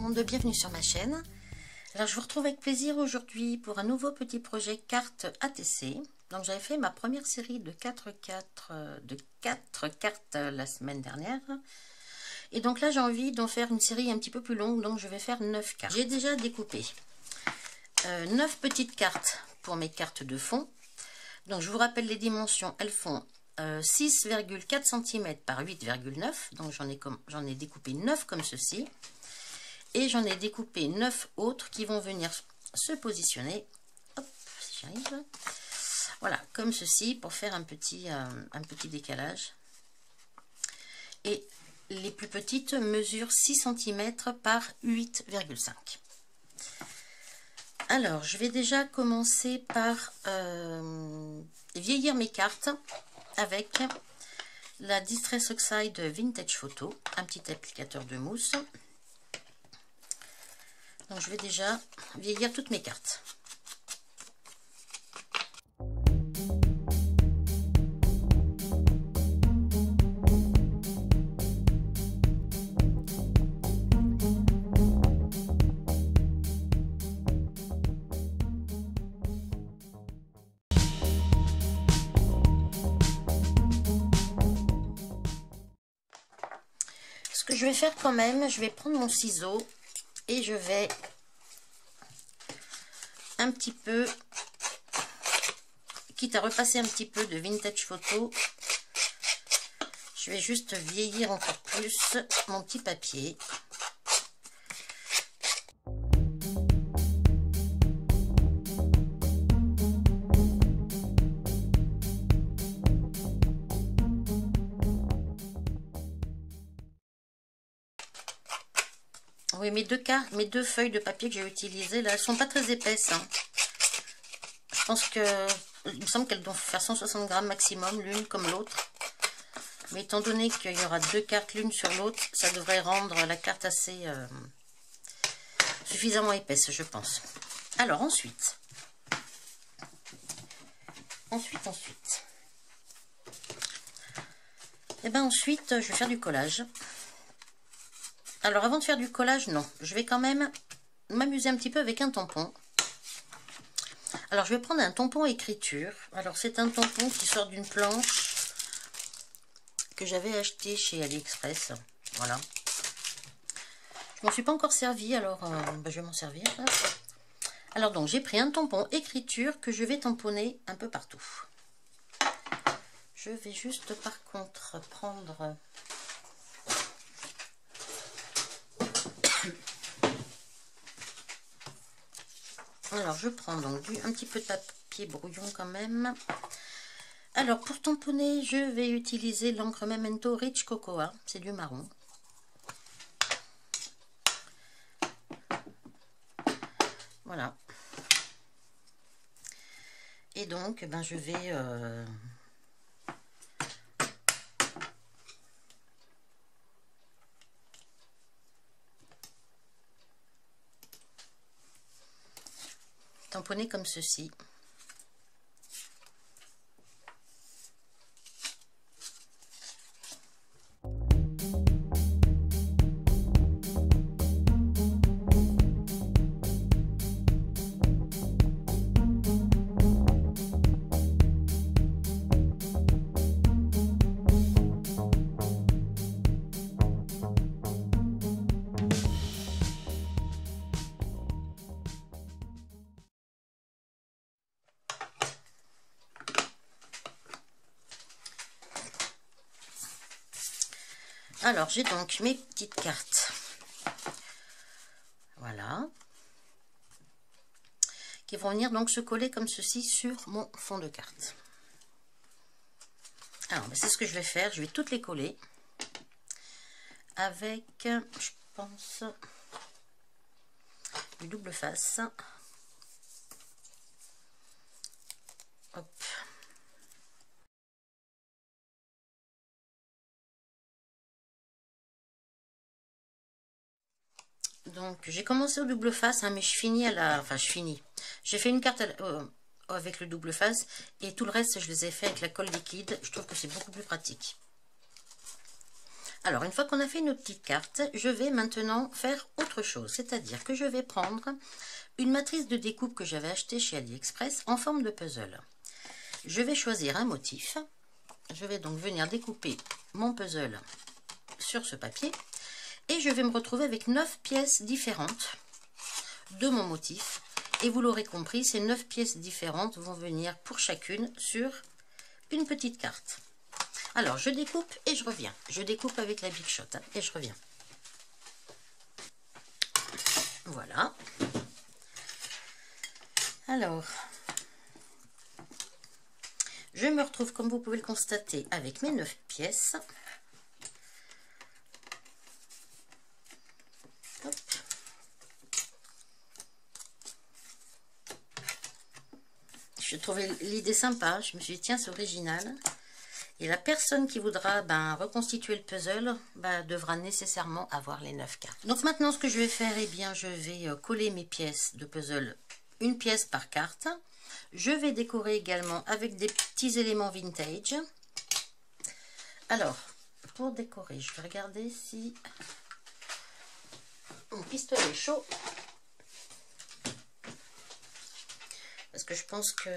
monde, bienvenue sur ma chaîne. Alors je vous retrouve avec plaisir aujourd'hui pour un nouveau petit projet carte ATC. Donc j'avais fait ma première série de 4 cartes la semaine dernière. Et donc là j'ai envie d'en faire une série un petit peu plus longue, donc je vais faire 9 cartes. J'ai déjà découpé 9 petites cartes pour mes cartes de fond. Donc je vous rappelle les dimensions, elles font 6,4 cm par 8,9. Donc j'en ai découpé 9 comme ceci. Et j'en ai découpé 9 autres qui vont venir se positionner. Hop, si j'arrive. Voilà, comme ceci pour faire un petit décalage. Et les plus petites mesurent 6 cm par 8,5. Alors, je vais déjà commencer par vieillir mes cartes avec la Distress Oxide Vintage Photo, un petit applicateur de mousse. Donc, je vais déjà vieillir toutes mes cartes. Ce que je vais faire quand même, je vais prendre mon ciseau et je vais un petit peu, quitte à repasser un petit peu de Vintage Photo, je vais juste vieillir encore plus mon petit papier. Oui, mes deux feuilles de papier que j'ai utilisées là, elles sont pas très épaisses. Hein. Je pense que, il me semble qu'elles doivent faire 160 grammes maximum, l'une comme l'autre. Mais étant donné qu'il y aura deux cartes l'une sur l'autre, ça devrait rendre la carte assez suffisamment épaisse, je pense. Alors ensuite. Et bien ensuite, je vais faire du collage. Alors avant de faire du collage, non, je vais quand même m'amuser un petit peu avec un tampon. Alors je vais prendre un tampon écriture. Alors c'est un tampon qui sort d'une planche que j'avais acheté chez AliExpress. Voilà. Je m'en suis pas encore servi, alors je vais m'en servir. Alors donc j'ai pris un tampon écriture que je vais tamponner un peu partout. Je vais juste par contre prendre... Alors, je prends donc un petit peu de papier brouillon quand même. Alors, pour tamponner, je vais utiliser l'encre Memento Rich Cocoa. C'est du marron. Voilà. Et donc, ben, je vais... tamponner comme ceci. Alors, j'ai donc mes petites cartes. Voilà. Qui vont venir donc se coller comme ceci sur mon fond de carte. Alors, ben, c'est ce que je vais faire. Je vais toutes les coller avec, je pense, du double face. Hop. Donc j'ai commencé au double face, hein, mais je finis à la... Enfin, je finis. J'ai fait une carte avec le double face et tout le reste, je les ai fait avec la colle liquide. Je trouve que c'est beaucoup plus pratique. Alors, une fois qu'on a fait nos petites cartes, je vais maintenant faire autre chose. C'est-à-dire que je vais prendre une matrice de découpe que j'avais achetée chez AliExpress en forme de puzzle. Je vais choisir un motif. Je vais donc venir découper mon puzzle sur ce papier. Et je vais me retrouver avec 9 pièces différentes de mon motif. Et vous l'aurez compris, ces 9 pièces différentes vont venir pour chacune sur une petite carte. Alors, je découpe et je reviens. Je découpe avec la Big Shot et je reviens. Voilà. Alors, je me retrouve, comme vous pouvez le constater, avec mes 9 pièces. Hop. Je trouvais l'idée sympa. Je me suis dit, tiens, c'est original. Et la personne qui voudra reconstituer le puzzle devra nécessairement avoir les 9 cartes. Donc maintenant, ce que je vais faire, eh bien, je vais coller mes pièces de puzzle, une pièce par carte. Je vais décorer également avec des petits éléments vintage. Alors, pour décorer, je vais regarder si mon pistolet est chaud. Parce que je pense que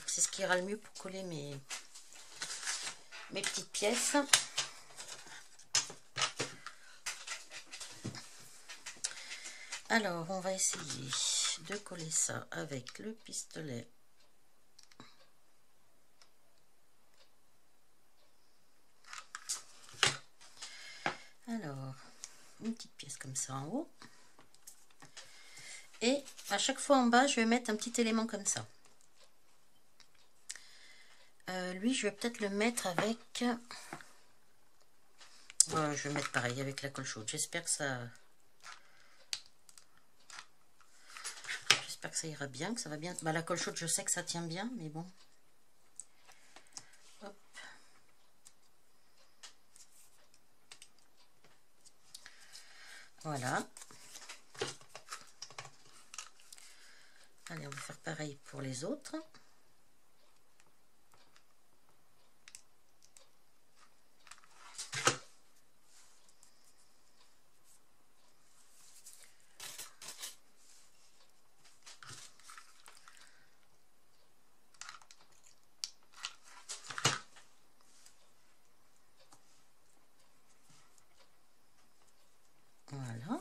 c'est ce qui ira le mieux pour coller mes petites pièces. Alors, on va essayer de coller ça avec le pistolet. Alors, une petite pièce comme ça en haut. Et à chaque fois en bas, je vais mettre un petit élément comme ça. Lui, je vais peut-être le mettre avec... je vais mettre pareil avec la colle chaude. J'espère que ça ira bien, que ça va bien. La colle chaude, je sais que ça tient bien, mais bon. Hop. Voilà. Allez, on va faire pareil pour les autres. Voilà.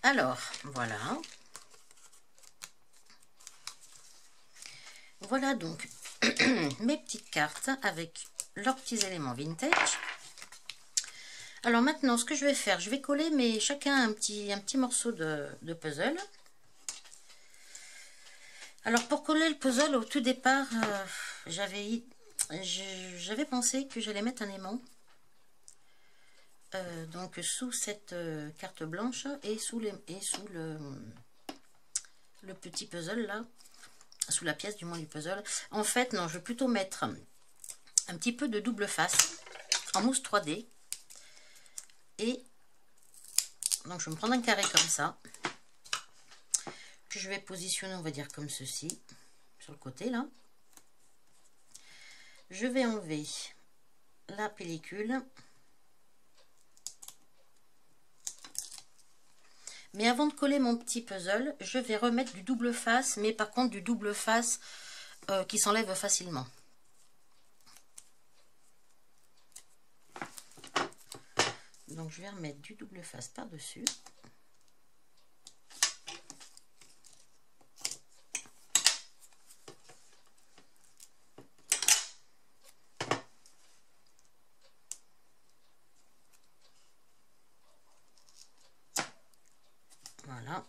Alors, voilà. Voilà donc mes petites cartes avec leurs petits éléments vintage. Alors maintenant, ce que je vais faire, je vais coller chacun un petit morceau de puzzle. Alors pour coller le puzzle, au tout départ, j'avais pensé que j'allais mettre un aimant. Donc sous cette carte blanche et sous le petit puzzle là, sous la pièce du moins du puzzle. En fait non, je vais plutôt mettre un petit peu de double face en mousse 3D. Et donc je vais me prendre un carré comme ça, que je vais positionner, on va dire comme ceci, sur le côté là. Je vais enlever la pellicule. Mais avant de coller mon petit puzzle, je vais remettre du double face, mais par contre du double face qui s'enlève facilement. Donc je vais remettre du double face par-dessus. Voilà.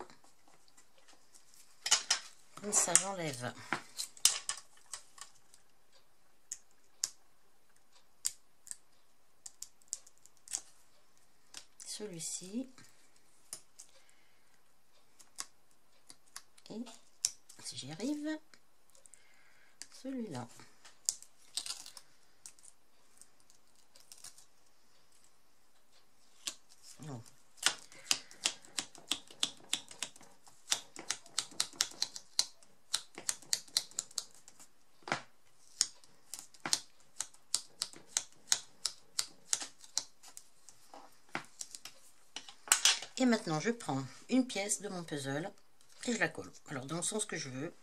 Comme ça, j'enlève celui-ci. Et si j'y arrive, celui-là. Oh. Et maintenant, je prends une pièce de mon puzzle et je la colle. Alors, dans le sens que je veux.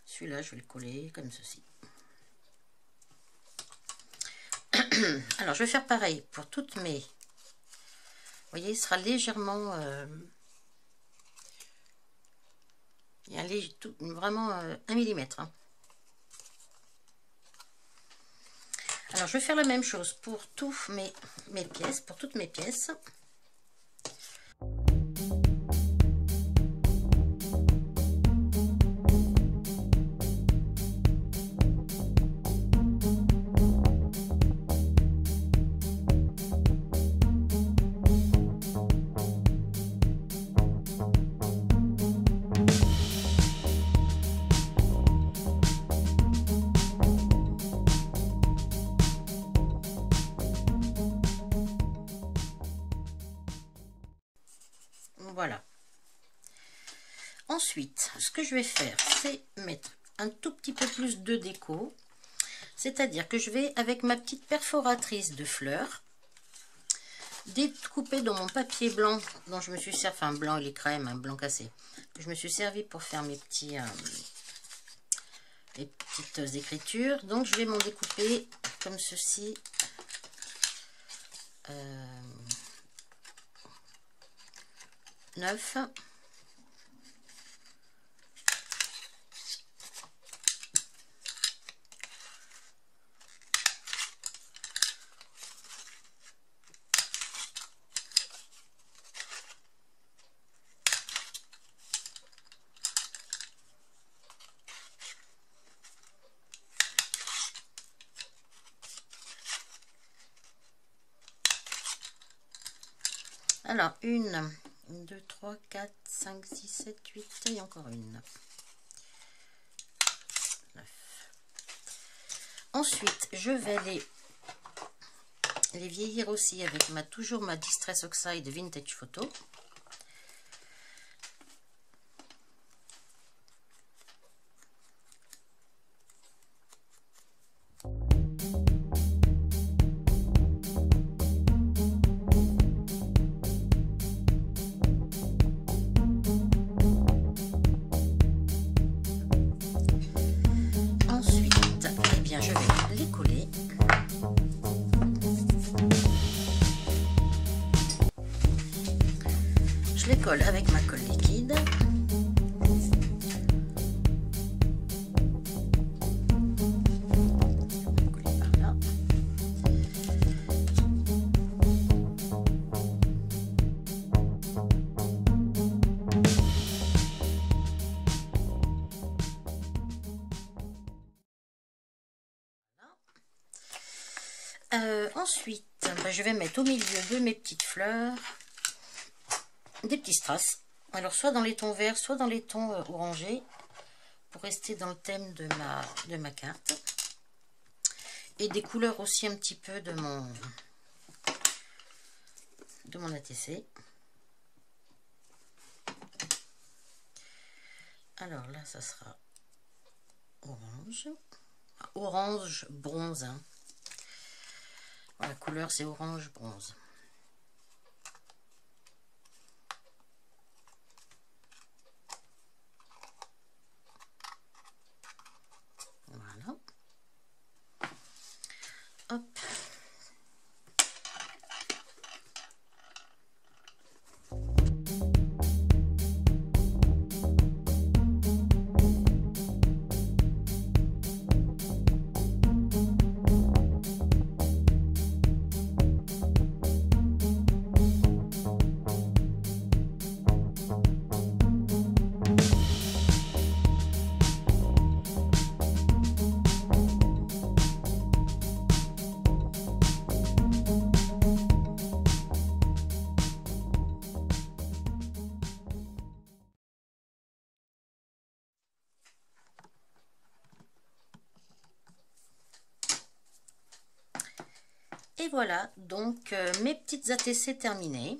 Celui-là, je vais le coller comme ceci. Alors, je vais faire pareil pour toutes mes... Vous voyez, il sera légèrement... il y a vraiment 1 millimètre. Hein. Alors, je vais faire la même chose pour toutes mes pièces, pour toutes mes pièces. Voilà. Ensuite, ce que je vais faire, c'est mettre un tout petit peu plus de déco. C'est-à-dire que je vais, avec ma petite perforatrice de fleurs, découper dans mon papier blanc, dont je me suis servi, enfin blanc, il est crème, un blanc cassé, que je me suis servi pour faire mes petites écritures. Donc, je vais m'en découper comme ceci. 9. Alors, 1, 2, 3, 4, 5, 6, 7, 8, et encore une. 9. Ensuite, je vais les vieillir aussi avec toujours ma Distress Oxide Vintage Photo. Je les colle avec ma colle liquide. Coller par là. Ensuite, je vais mettre au milieu de mes petites fleurs des petits strass. Alors soit dans les tons verts, soit dans les tons orangés, pour rester dans le thème de ma carte. Et des couleurs aussi un petit peu de mon ATC. Alors là, ça sera orange. Orange bronze. Hein. La couleur, c'est orange bronze. Voilà. Hop. Et voilà, donc mes petites ATC terminées.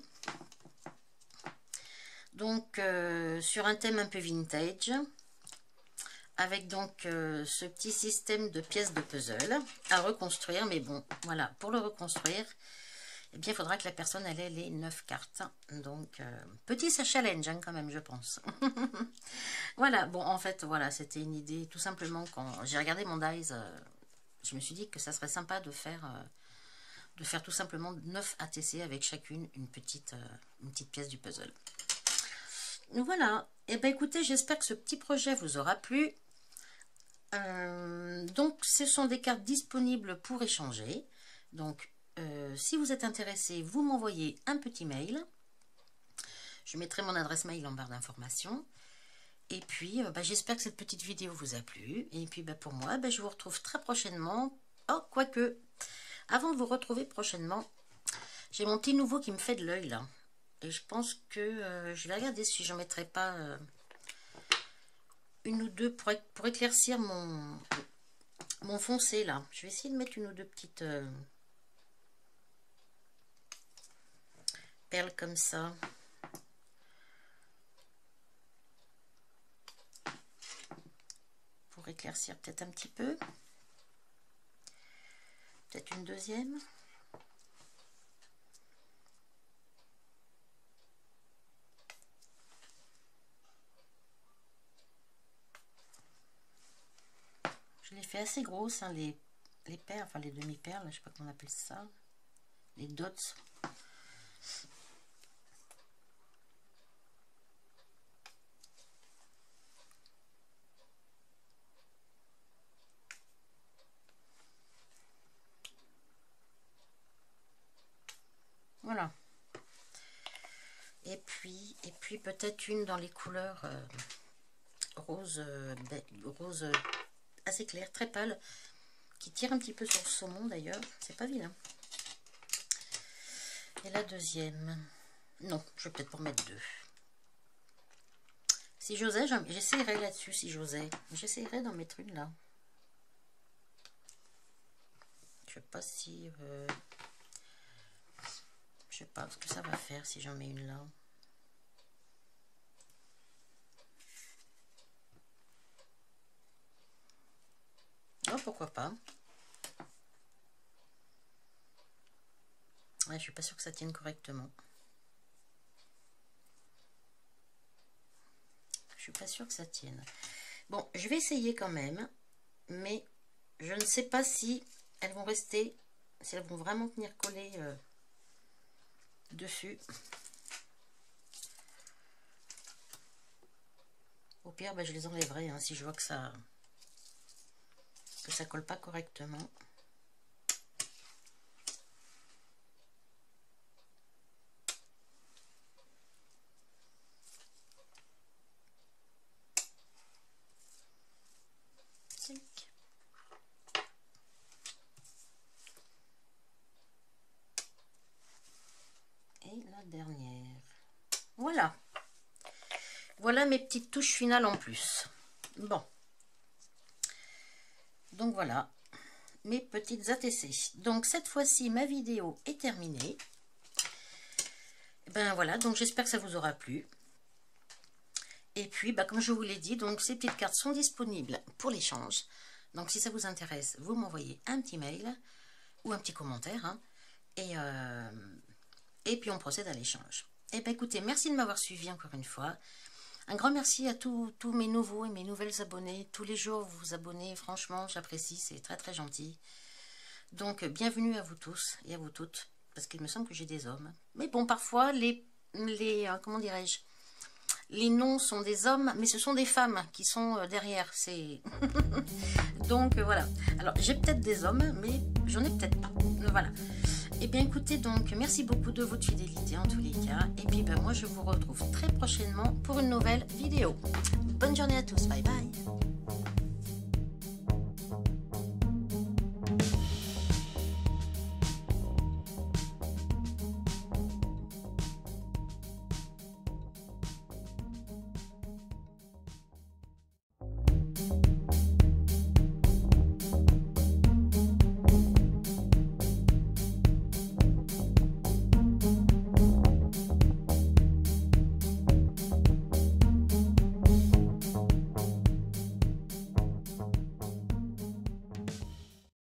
Donc sur un thème un peu vintage, avec donc ce petit système de pièces de puzzle à reconstruire. Mais bon, voilà, pour le reconstruire, eh bien, il faudra que la personne elle ait les 9 cartes. Donc, petit challenge hein, quand même, je pense. Voilà, bon, en fait, voilà, c'était une idée. Tout simplement, quand j'ai regardé mon dice, je me suis dit que ça serait sympa de faire tout simplement 9 ATC avec chacune une petite pièce du puzzle. Voilà, et bien écoutez, j'espère que ce petit projet vous aura plu. Donc, ce sont des cartes disponibles pour échanger. Donc, si vous êtes intéressé, vous m'envoyez un petit mail. Je mettrai mon adresse mail en barre d'informations. Et puis, j'espère que cette petite vidéo vous a plu. Et puis, pour moi, je vous retrouve très prochainement. Oh, quoique, avant de vous retrouver prochainement, j'ai mon petit nouveau qui me fait de l'œil, là. Et je pense que je vais regarder si je ne mettrai pas une ou deux pour éclaircir mon foncé, là. Je vais essayer de mettre une ou deux petites perles comme ça. Pour éclaircir peut-être un petit peu. Peut-être une deuxième. Je les fais assez grosses, hein, les perles, enfin les demi-perles, je sais pas comment on appelle ça. Les dots. Voilà. Et puis peut-être une dans les couleurs rose, rose assez clair, très pâle, qui tire un petit peu sur le saumon d'ailleurs. C'est pas vilain. Et la deuxième, non, je vais peut-être pour mettre deux. Si j'osais, j'essayerais là-dessus si j'osais. J'essayerais d'en mettre une là. Je sais pas si... je sais pas ce que ça va faire si j'en mets une là. Oh, pourquoi pas. Ouais, je suis pas sûre que ça tienne correctement. Je suis pas sûre que ça tienne. Bon, je vais essayer quand même, mais je ne sais pas si elles vont rester, si elles vont vraiment tenir collées dessus. Au pire, je les enlèverai hein, si je vois que ça colle pas correctement. Et la dernière. Voilà. Voilà mes petites touches finales en plus. Bon. Donc voilà mes petites ATC. Donc cette fois-ci ma vidéo est terminée. Et ben voilà, donc j'espère que ça vous aura plu. Et puis comme je vous l'ai dit, donc ces petites cartes sont disponibles pour l'échange. Donc si ça vous intéresse, vous m'envoyez un petit mail ou un petit commentaire hein, et puis on procède à l'échange. Et ben écoutez, merci de m'avoir suivi encore une fois. Un grand merci à tous mes nouveaux et mes nouvelles abonnés. Tous les jours, vous vous abonnez. Franchement, j'apprécie. C'est très, très gentil. Donc, bienvenue à vous tous et à vous toutes. Parce qu'il me semble que j'ai des hommes. Mais bon, parfois, comment dirais-je, les noms sont des hommes, mais ce sont des femmes qui sont derrière. C'est donc, voilà. Alors, j'ai peut-être des hommes, mais j'en ai peut-être pas. Voilà. Et bien écoutez, donc merci beaucoup de votre fidélité en tous les cas. Et puis moi je vous retrouve très prochainement pour une nouvelle vidéo. Bonne journée à tous, bye bye.